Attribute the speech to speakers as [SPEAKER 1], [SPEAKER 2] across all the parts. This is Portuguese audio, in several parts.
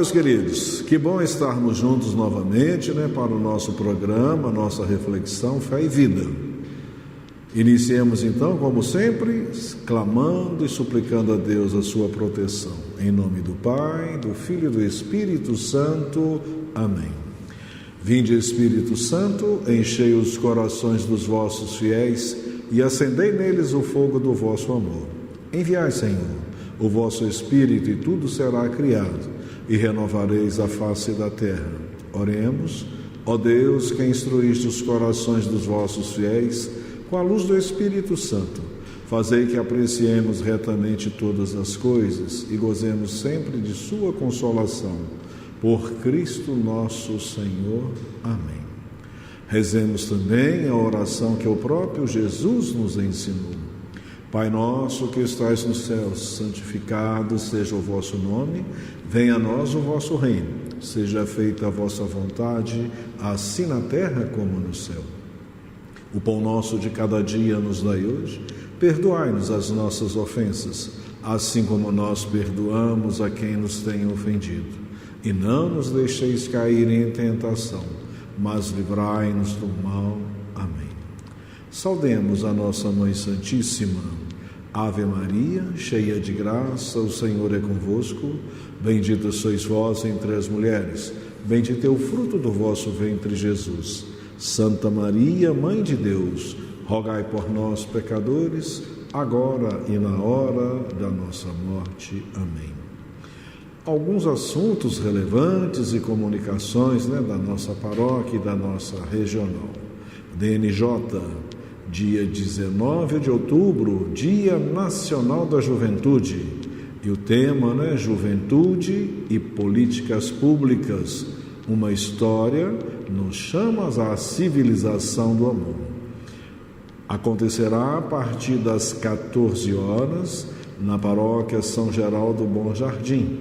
[SPEAKER 1] meus queridos, que bom estarmos juntos novamente, para o nosso programa, nossa reflexão, Fé e Vida. Iniciemos então, como sempre, clamando e suplicando a Deus a sua proteção. Em nome do Pai, do Filho e do Espírito Santo. Amém. Vinde, Espírito Santo, enchei os corações dos vossos fiéis e acendei neles o fogo do vosso amor. Enviai, Senhor, o vosso Espírito e tudo será criado, e renovareis a face da terra. Oremos. Ó Deus, que instruíste os corações dos vossos fiéis com a luz do Espírito Santo, fazei que apreciemos retamente todas as coisas e gozemos sempre de sua consolação. Por Cristo nosso Senhor. Amém. Rezemos também a oração que o próprio Jesus nos ensinou. Pai nosso que estais nos céus, santificado seja o vosso nome, venha a nós o vosso reino, seja feita a vossa vontade, assim na terra como no céu. O pão nosso de cada dia nos dai hoje, perdoai-nos as nossas ofensas, assim como nós perdoamos a quem nos tem ofendido. E não nos deixeis cair em tentação, mas livrai-nos do mal. Amém. Saudemos a nossa Mãe Santíssima. Ave Maria, cheia de graça, o Senhor é convosco. Bendita sois vós entre as mulheres, bendito é o fruto do vosso ventre, Jesus. Santa Maria, Mãe de Deus, rogai por nós, pecadores, agora e na hora da nossa morte. Amém. Alguns assuntos relevantes e comunicações da nossa paróquia e da nossa regional. DNJ, dia 19 de outubro, Dia Nacional da Juventude. E o tema, Juventude e Políticas Públicas. Uma história nos chama à civilização do amor. Acontecerá a partir das 14 horas, na paróquia São Geraldo Bom Jardim.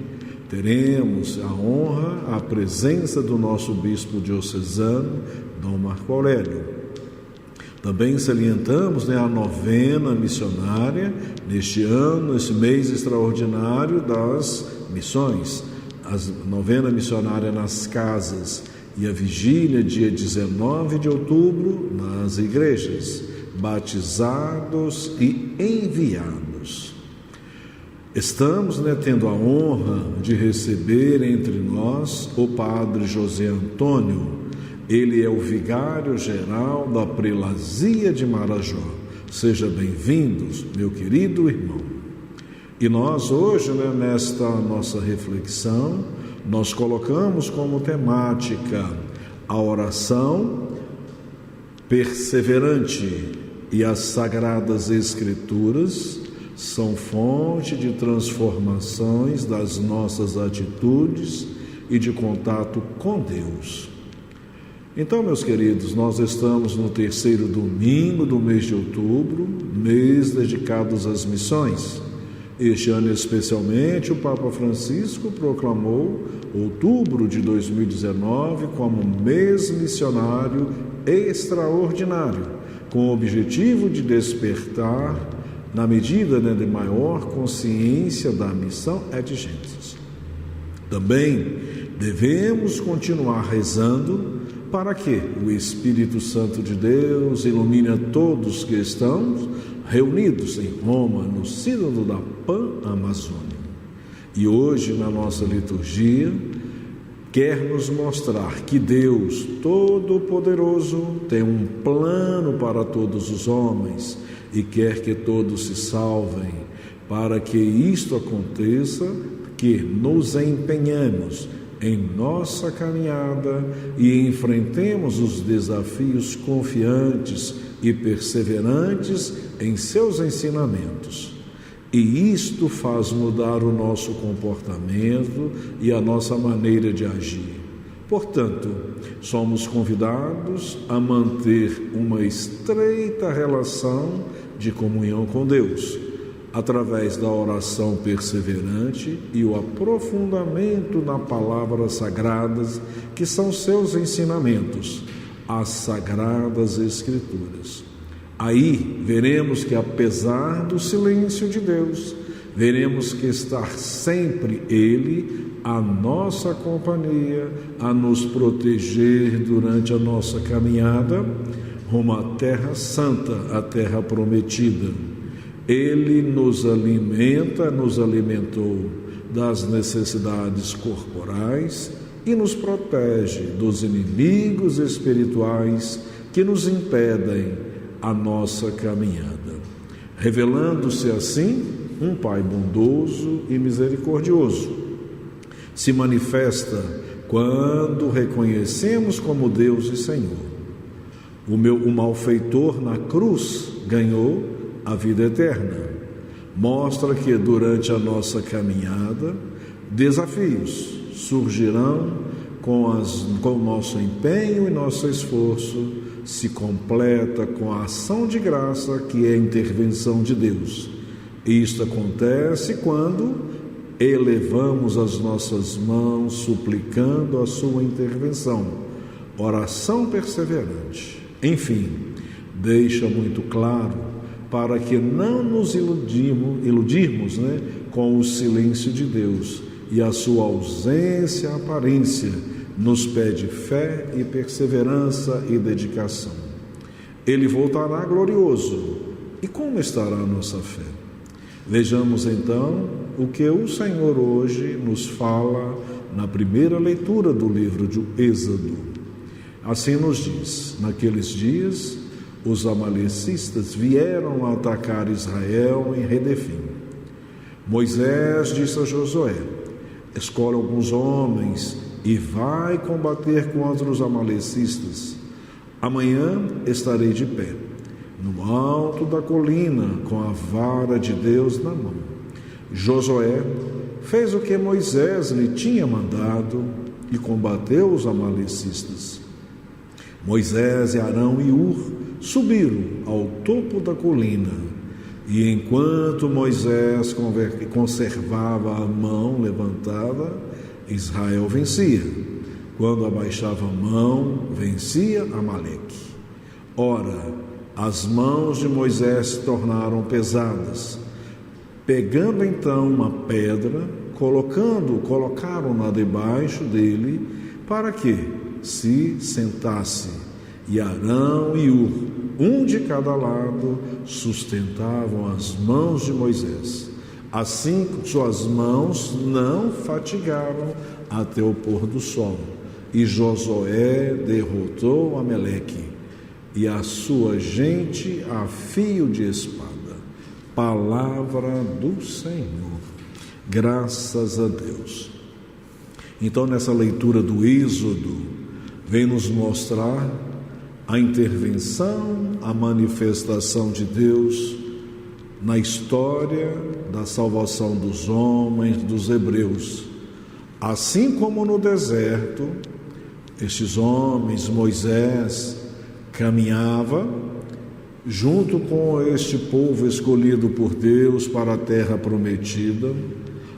[SPEAKER 1] Teremos a honra, a presença do nosso bispo diocesano, Dom Marco Aurélio. Também salientamos a novena missionária neste ano, esse mês extraordinário das missões. A novena missionária nas casas e a vigília, dia 19 de outubro, nas igrejas, batizados e enviados. Estamos tendo a honra de receber entre nós o Padre José Antônio. Ele é o vigário-geral da Prelazia de Marajó. Seja bem-vindos, meu querido irmão. E nós hoje, nesta nossa reflexão, nós colocamos como temática a oração perseverante e as Sagradas Escrituras são fonte de transformações das nossas atitudes e de contato com Deus. Então, meus queridos, nós estamos no terceiro domingo do mês de outubro, mês dedicado às missões. Este ano, especialmente, o Papa Francisco proclamou outubro de 2019 como mês missionário extraordinário, com o objetivo de despertar, na medida de maior consciência da missão exigentes. Também devemos continuar rezando para que o Espírito Santo de Deus ilumine a todos que estão reunidos em Roma, no Sínodo da Pan-Amazônia. E hoje, na nossa liturgia, quer nos mostrar que Deus Todo-Poderoso tem um plano para todos os homens e quer que todos se salvem. Para que isto aconteça, que nos empenhemos em nossa caminhada e enfrentemos os desafios confiantes e perseverantes em seus ensinamentos. E isto faz mudar o nosso comportamento e a nossa maneira de agir. Portanto, somos convidados a manter uma estreita relação de comunhão com Deus, através da oração perseverante e o aprofundamento na palavras sagradas, que são seus ensinamentos, as Sagradas Escrituras. Aí veremos que, apesar do silêncio de Deus, veremos que está sempre Ele a nossa companhia, a nos proteger durante a nossa caminhada rumo à Terra Santa, a Terra Prometida. Ele nos alimenta, nos alimentou das necessidades corporais e nos protege dos inimigos espirituais que nos impedem a nossa caminhada, revelando-se assim um Pai bondoso e misericordioso. Se manifesta quando reconhecemos como Deus e Senhor. O malfeitor na cruz ganhou a vida eterna. Mostra que durante a nossa caminhada, desafios surgirão com o nosso empenho e nosso esforço, se completa com a ação de graça que é a intervenção de Deus. Isto acontece quando elevamos as nossas mãos suplicando a sua intervenção, oração perseverante. Enfim, deixa muito claro para que não nos iludirmos com o silêncio de Deus e a sua ausência, aparência, nos pede fé e perseverança e dedicação. Ele voltará glorioso. E como estará a nossa fé? Vejamos então o que o Senhor hoje nos fala na primeira leitura do livro de Êxodo. Assim nos diz: naqueles dias, os amalecistas vieram atacar Israel em Redefim. Moisés disse a Josué: escolhe alguns homens e vai combater contra os amalecistas. Amanhã estarei de pé, no alto da colina, com a vara de Deus na mão. Josué fez o que Moisés lhe tinha mandado e combateu os amalecistas. Moisés e Arão e Hur subiram ao topo da colina, e enquanto Moisés conservava a mão levantada, Israel vencia. Quando abaixava a mão, vencia Amaleque. Ora, as mãos de Moisés se tornaram pesadas. Pegando então uma pedra, colocaram-na debaixo dele, para que se sentasse. E Arão e Hur, um de cada lado, sustentavam as mãos de Moisés. Assim, suas mãos não fatigaram até o pôr do sol. E Josué derrotou Amaleque e a sua gente a fio de espada. Palavra do Senhor. Graças a Deus. Então, nessa leitura do Êxodo, vem nos mostrar a intervenção, a manifestação de Deus na história da salvação dos homens, dos hebreus. Assim como no deserto, estes homens, Moisés, caminhava junto com este povo escolhido por Deus para a terra prometida,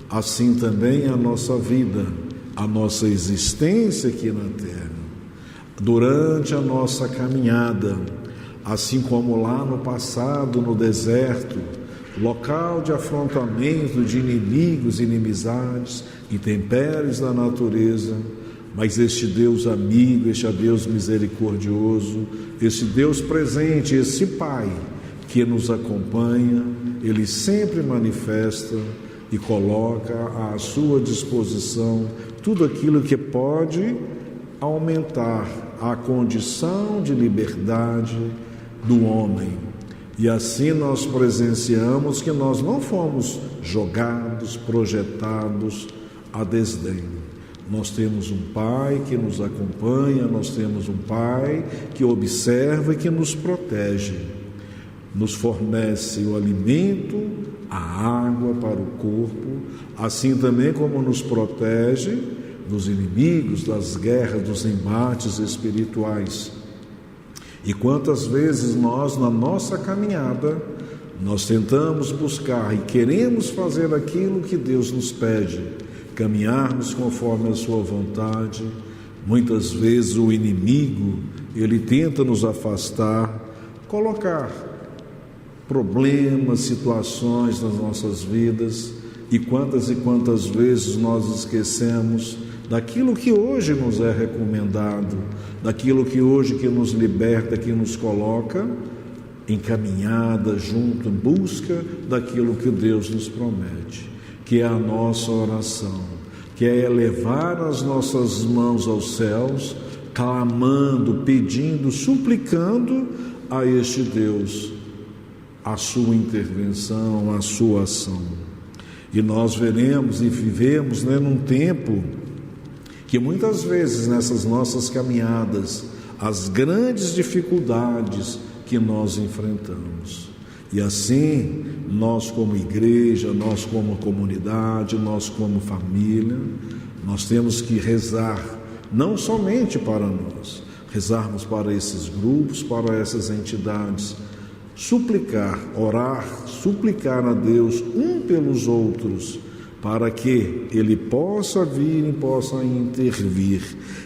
[SPEAKER 1] assim também a nossa vida, a nossa existência aqui na terra. Durante a nossa caminhada, assim como lá no passado, no deserto, local de afrontamento de inimigos, inimizades, intempéries da natureza, mas este Deus amigo, este Deus misericordioso, este Deus presente, esse Pai que nos acompanha, Ele sempre manifesta e coloca à sua disposição tudo aquilo que pode aumentar a condição de liberdade do homem. E assim nós presenciamos que nós não fomos jogados, projetados a desdém. Nós temos um Pai que nos acompanha, nós temos um Pai que observa e que nos protege, nos fornece o alimento, a água para o corpo, assim também como nos protege dos inimigos, das guerras, dos embates espirituais. E quantas vezes nós, na nossa caminhada, nós tentamos buscar e queremos fazer aquilo que Deus nos pede, caminharmos conforme a sua vontade. Muitas vezes o inimigo, ele tenta nos afastar, colocar problemas, situações nas nossas vidas, e quantas vezes nós esquecemos daquilo que hoje nos é recomendado, daquilo que hoje que nos liberta, que nos coloca em caminhada junto, em busca daquilo que Deus nos promete, que é a nossa oração, que é elevar as nossas mãos aos céus, clamando, pedindo, suplicando a este Deus a sua intervenção, a sua ação. E nós veremos e vivemos num tempo que muitas vezes nessas nossas caminhadas, as grandes dificuldades que nós enfrentamos. E assim, nós como igreja, nós como comunidade, nós como família, nós temos que rezar, não somente para nós, rezarmos para esses grupos, para essas entidades, suplicar, orar, suplicar a Deus um pelos outros, para que Ele possa vir e possa intervir.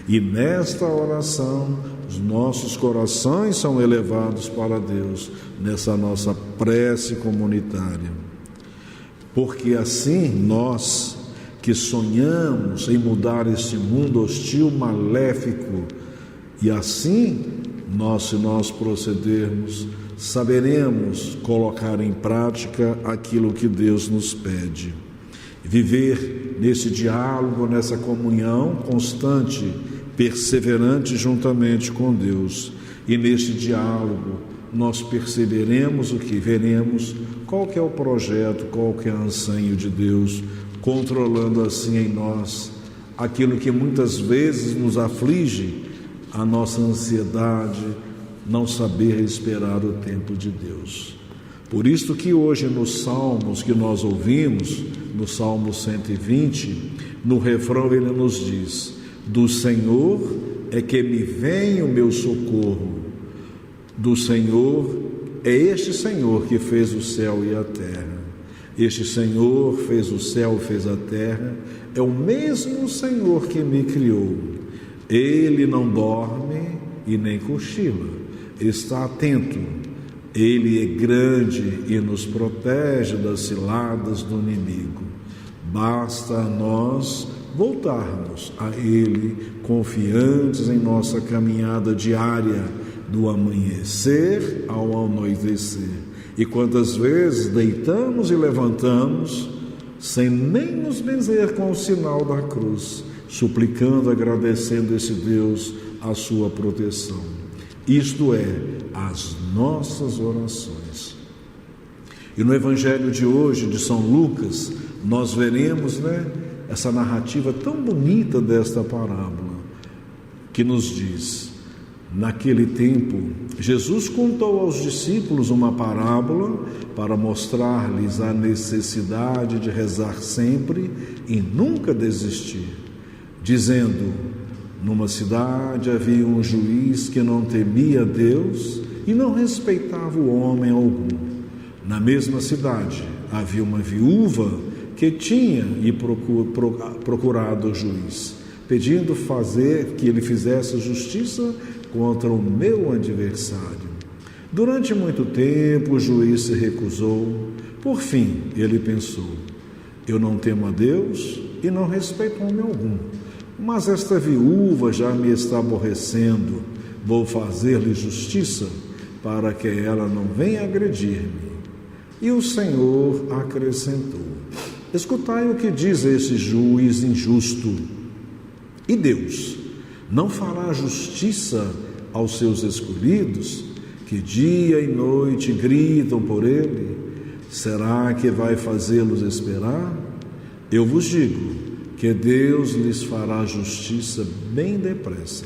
[SPEAKER 1] E nesta oração, os nossos corações são elevados para Deus, nessa nossa prece comunitária. Porque assim nós que sonhamos em mudar este mundo hostil, maléfico, e assim se nós procedermos, saberemos colocar em prática aquilo que Deus nos pede. Viver nesse diálogo, nessa comunhão constante, perseverante juntamente com Deus. E neste diálogo nós perceberemos o que veremos, qual que é o projeto, qual que é o anseio de Deus, controlando assim em nós aquilo que muitas vezes nos aflige, a nossa ansiedade, não saber esperar o tempo de Deus. Por isso que hoje nos salmos que nós ouvimos, no Salmo 120, no refrão ele nos diz: do Senhor é que me vem o meu socorro, do Senhor é este Senhor que fez o céu e a terra. Este Senhor fez o céu, fez a terra, é o mesmo Senhor que me criou. Ele não dorme e nem cochila, está atento. Ele é grande e nos protege das ciladas do inimigo. Basta a nós voltarmos a Ele, confiantes em nossa caminhada diária, do amanhecer ao anoitecer. E quantas vezes deitamos e levantamos, sem nem nos benzer com o sinal da cruz, suplicando, agradecendo esse Deus a sua proteção. Isto é, as nossas orações. E no Evangelho de hoje, de São Lucas, nós veremos, essa narrativa tão bonita desta parábola, que nos diz: naquele tempo, Jesus contou aos discípulos uma parábola para mostrar-lhes a necessidade de rezar sempre e nunca desistir, dizendo: numa cidade havia um juiz que não temia Deus e não respeitava o homem algum. Na mesma cidade havia uma viúva que tinha procurado o juiz, pedindo que ele fizesse justiça contra o meu adversário. Durante muito tempo o juiz se recusou. Por fim ele pensou: eu não temo a Deus e não respeito homem algum, mas esta viúva já me está aborrecendo. Vou fazer-lhe justiça para que ela não venha agredir-me. E o Senhor acrescentou: escutai o que diz esse juiz injusto. E Deus não fará justiça aos seus escolhidos, que dia e noite gritam por ele? Será que vai fazê-los esperar? Eu vos digo que Deus lhes fará justiça bem depressa.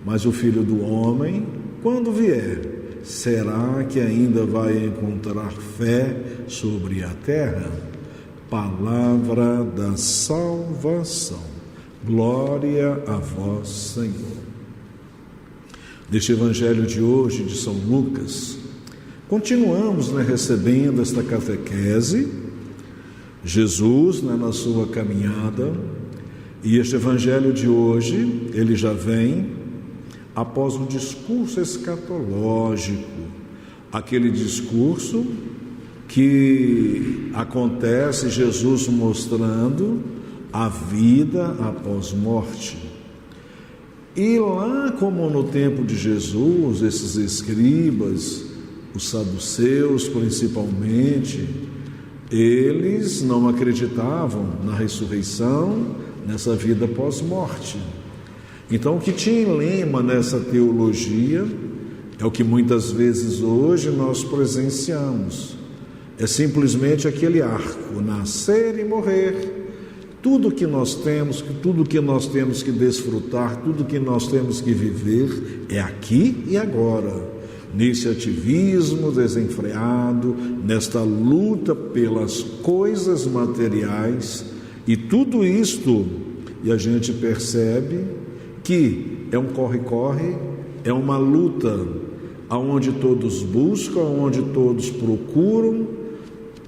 [SPEAKER 1] Mas o Filho do Homem, quando vier, será que ainda vai encontrar fé sobre a terra? Palavra da salvação. Glória a vós, Senhor. Neste Evangelho de hoje, de São Lucas, continuamos recebendo esta catequese, Jesus na sua caminhada, e este Evangelho de hoje, ele já vem após um discurso escatológico, aquele discurso que acontece Jesus mostrando a vida após morte. E lá, como no tempo de Jesus, esses escribas, os saduceus principalmente, eles não acreditavam na ressurreição, nessa vida pós-morte. Então, o que tinha em lema nessa teologia é o que muitas vezes hoje nós presenciamos. É simplesmente aquele arco, nascer e morrer. Tudo que nós temos que desfrutar, tudo que nós temos que viver é aqui e agora. Nesse ativismo desenfreado, nesta luta pelas coisas materiais, e tudo isto, e a gente percebe que é um corre-corre, é uma luta aonde todos buscam, onde todos procuram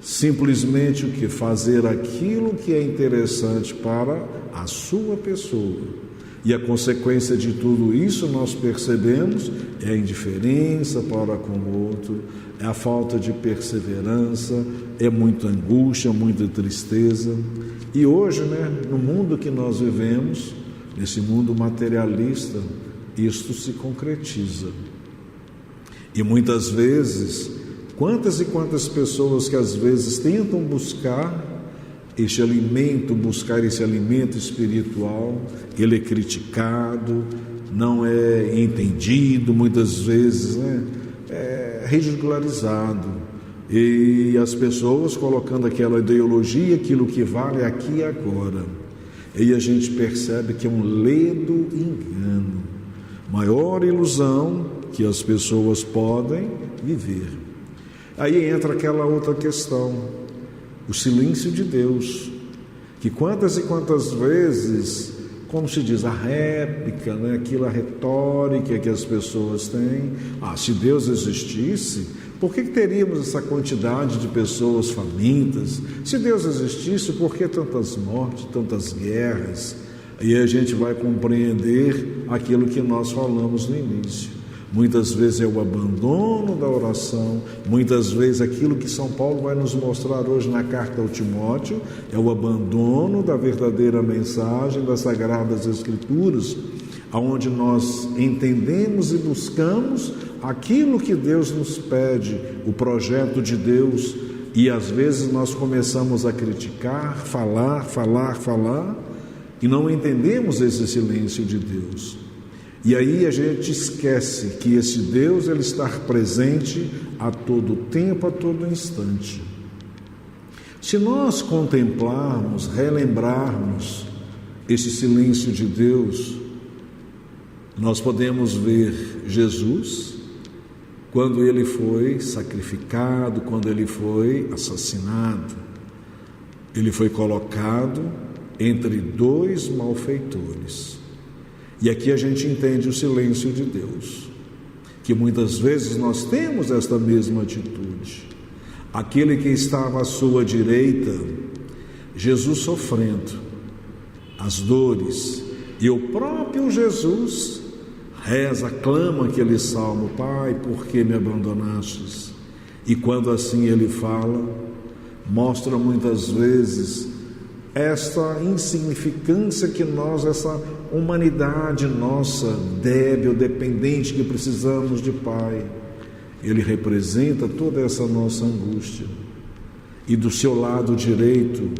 [SPEAKER 1] simplesmente o que? Fazer aquilo que é interessante para a sua pessoa. E a consequência de tudo isso, nós percebemos, é a indiferença para com o outro, é a falta de perseverança, é muita angústia, muita tristeza. E hoje, no mundo que nós vivemos, nesse mundo materialista, isto se concretiza. E muitas vezes, quantas e quantas pessoas que às vezes tentam buscar esse alimento espiritual, ele é criticado, não é entendido, muitas vezes é ridicularizado. E as pessoas colocando aquela ideologia, aquilo que vale aqui e agora. E a gente percebe que é um ledo engano, maior ilusão que as pessoas podem viver. Aí entra aquela outra questão, o silêncio de Deus, que quantas e quantas vezes, como se diz, a réplica, a retórica que as pessoas têm, se Deus existisse, por que teríamos essa quantidade de pessoas famintas? Se Deus existisse, por que tantas mortes, tantas guerras? E a gente vai compreender aquilo que nós falamos no início. Muitas vezes é o abandono da oração, muitas vezes aquilo que São Paulo vai nos mostrar hoje na carta ao Timóteo, é o abandono da verdadeira mensagem das Sagradas Escrituras, onde nós entendemos e buscamos aquilo que Deus nos pede, o projeto de Deus, e às vezes nós começamos a criticar, falar, e não entendemos esse silêncio de Deus. E aí a gente esquece que esse Deus, ele está presente a todo tempo, a todo instante. Se nós contemplarmos, relembrarmos esse silêncio de Deus, nós podemos ver Jesus, quando ele foi sacrificado, quando ele foi assassinado, ele foi colocado entre dois malfeitores. E aqui a gente entende o silêncio de Deus, que muitas vezes nós temos esta mesma atitude. Aquele que estava à sua direita, Jesus sofrendo as dores, e o próprio Jesus reza, clama aquele salmo: Pai, por que me abandonastes? E quando assim ele fala, mostra muitas vezes esta insignificância que nós, essa humanidade nossa, débil, dependente, que precisamos de Pai. Ele representa toda essa nossa angústia. E do seu lado direito,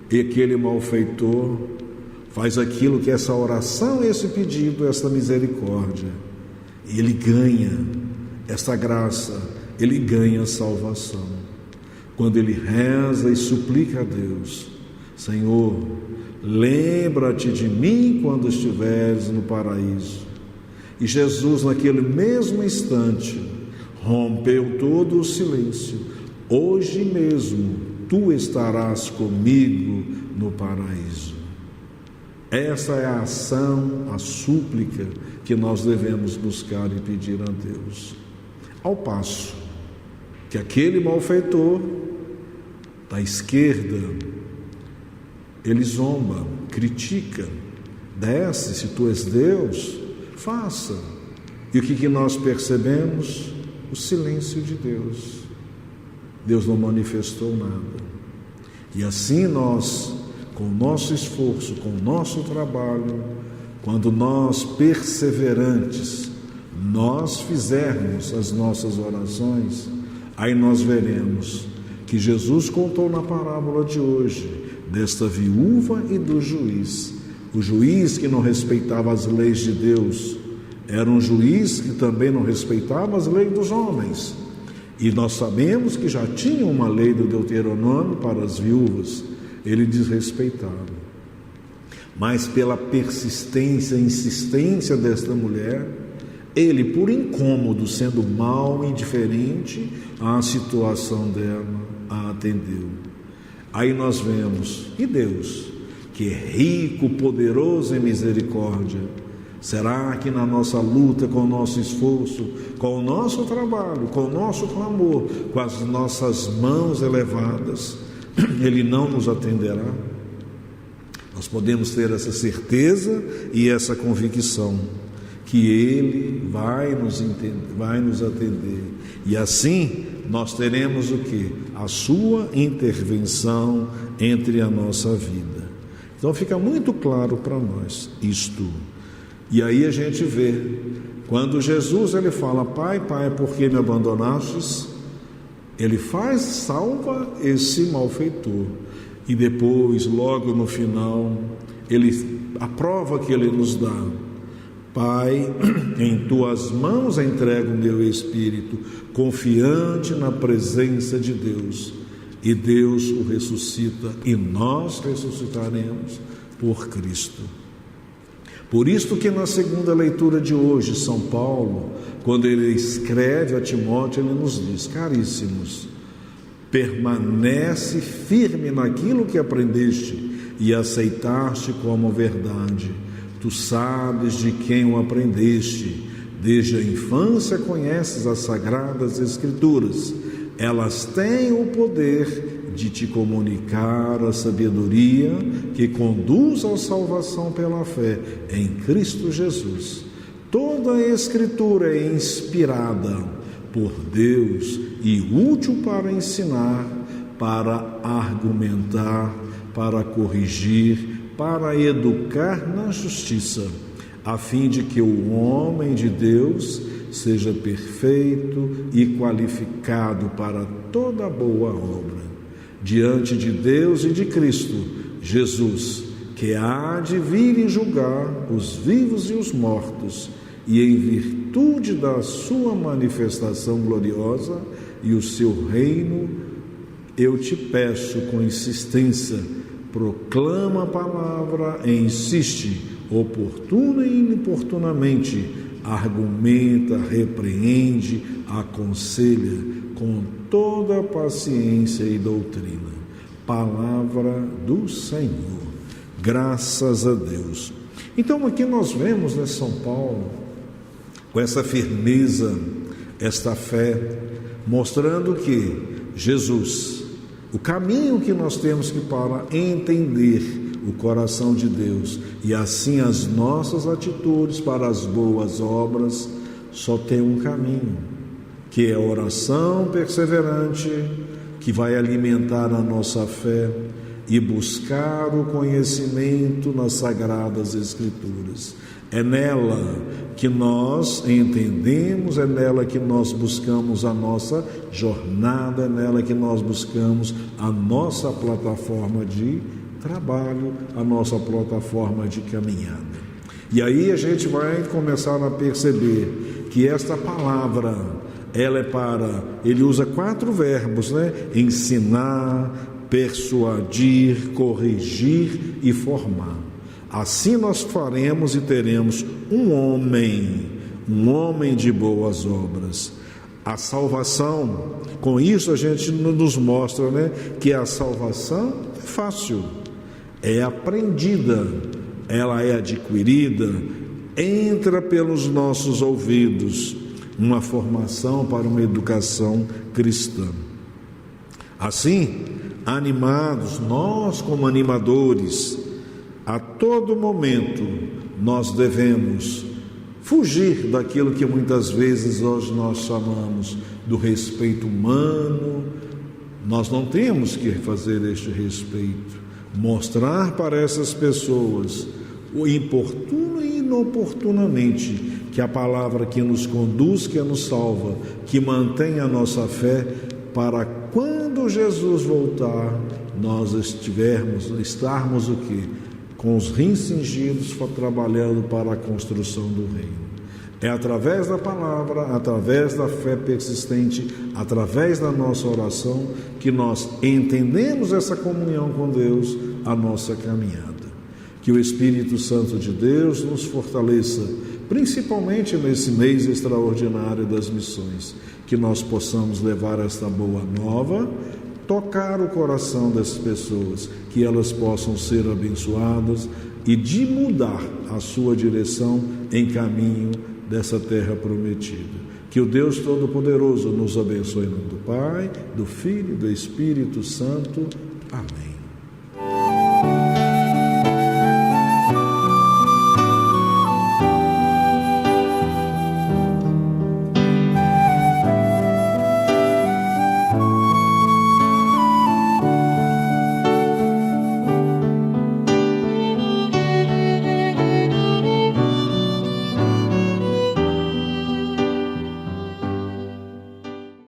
[SPEAKER 1] aquele malfeitor faz aquilo que essa oração, esse pedido, essa misericórdia. E ele ganha esta graça, ele ganha a salvação. Quando ele reza e suplica a Deus: Senhor, lembra-te de mim quando estiveres no paraíso. E Jesus, naquele mesmo instante, rompeu todo o silêncio: hoje mesmo tu estarás comigo no paraíso. Essa é a ação, a súplica que nós devemos buscar e pedir a Deus. Ao passo que aquele malfeitor da esquerda, ele zomba, critica, desce, se tu és Deus, faça. E o que nós percebemos? O silêncio de Deus. Deus não manifestou nada. E assim nós, com o nosso esforço, com o nosso trabalho, quando nós perseverantes, nós fizermos as nossas orações, aí nós veremos que Jesus contou na parábola de hoje, desta viúva e do juiz. O juiz que não respeitava as leis de Deus, era um juiz que também não respeitava as leis dos homens. E nós sabemos que já tinha uma lei do Deuteronômio para as viúvas, ele desrespeitava. Mas pela persistência, insistência desta mulher, ele, por incômodo, sendo mal, indiferente à situação dela, a atendeu. Aí nós vemos que Deus, que é rico, poderoso em misericórdia, será que na nossa luta, com o nosso esforço, com o nosso trabalho, com o nosso clamor, com as nossas mãos elevadas, Ele não nos atenderá? Nós podemos ter essa certeza e essa convicção que Ele vai nos atender. E assim nós teremos o quê? A sua intervenção entre a nossa vida. Então fica muito claro para nós isto. E aí a gente vê, quando Jesus ele fala, Pai, por que me abandonastes? Ele salva esse malfeitor. E depois, logo no final, a prova que ele nos dá, Pai, em tuas mãos entrego o meu espírito, confiante na presença de Deus. E Deus o ressuscita, e nós ressuscitaremos por Cristo. Por isso que na segunda leitura de hoje, São Paulo, quando ele escreve a Timóteo, ele nos diz, caríssimos, permanece firme naquilo que aprendeste e aceitaste como verdade. Tu sabes de quem o aprendeste. Desde a infância conheces as sagradas Escrituras. Elas têm o poder de te comunicar a sabedoria que conduz à salvação pela fé em Cristo Jesus. Toda a Escritura é inspirada por Deus e útil para ensinar, para argumentar, para corrigir, para educar na justiça, a fim de que o homem de Deus seja perfeito e qualificado para toda boa obra, diante de Deus e de Cristo Jesus, que há de vir e julgar os vivos e os mortos, e em virtude da sua manifestação gloriosa e o seu reino, eu te peço com insistência, proclama a palavra e insiste, oportuna e inoportunamente, argumenta, repreende, aconselha com toda paciência e doutrina. Palavra do Senhor. Graças a Deus. Então aqui nós vemos, né, São Paulo, com essa firmeza, esta fé, mostrando que Jesus, o caminho que nós temos que para entender o coração de Deus e assim as nossas atitudes para as boas obras, só tem um caminho, que é a oração perseverante, que vai alimentar a nossa fé e buscar o conhecimento nas Sagradas Escrituras. É nela que nós entendemos, é nela que nós buscamos a nossa jornada, é nela que nós buscamos a nossa plataforma de trabalho, a nossa plataforma de caminhada. E aí a gente vai começar a perceber que esta palavra, ele usa 4 verbos, né? Ensinar, persuadir, corrigir e formar. Assim nós faremos e teremos um homem de boas obras. A salvação, com isso a gente nos mostra, né, que a salvação é fácil, é aprendida, ela é adquirida, entra pelos nossos ouvidos, uma formação para uma educação cristã. Assim, animados, nós como animadores, a todo momento nós devemos fugir daquilo que muitas vezes hoje nós chamamos do respeito humano, Nós não temos que fazer este respeito, mostrar para essas pessoas, o importuno e inoportunamente, que a palavra que nos conduz, que nos salva, que mantém a nossa fé, para quando Jesus voltar, nós estarmos o quê? Com os rins cingidos, trabalhando para a construção do reino. É através da palavra, através da fé persistente, através da nossa oração, que nós entendemos essa comunhão com Deus, a nossa caminhada. Que o Espírito Santo de Deus nos fortaleça, principalmente nesse mês extraordinário das missões, que nós possamos levar esta boa nova, tocar o coração dessas pessoas, que elas possam ser abençoadas e de mudar a sua direção em caminho dessa terra prometida. Que o Deus Todo-Poderoso nos abençoe em nome do Pai, do Filho e do Espírito Santo. Amém.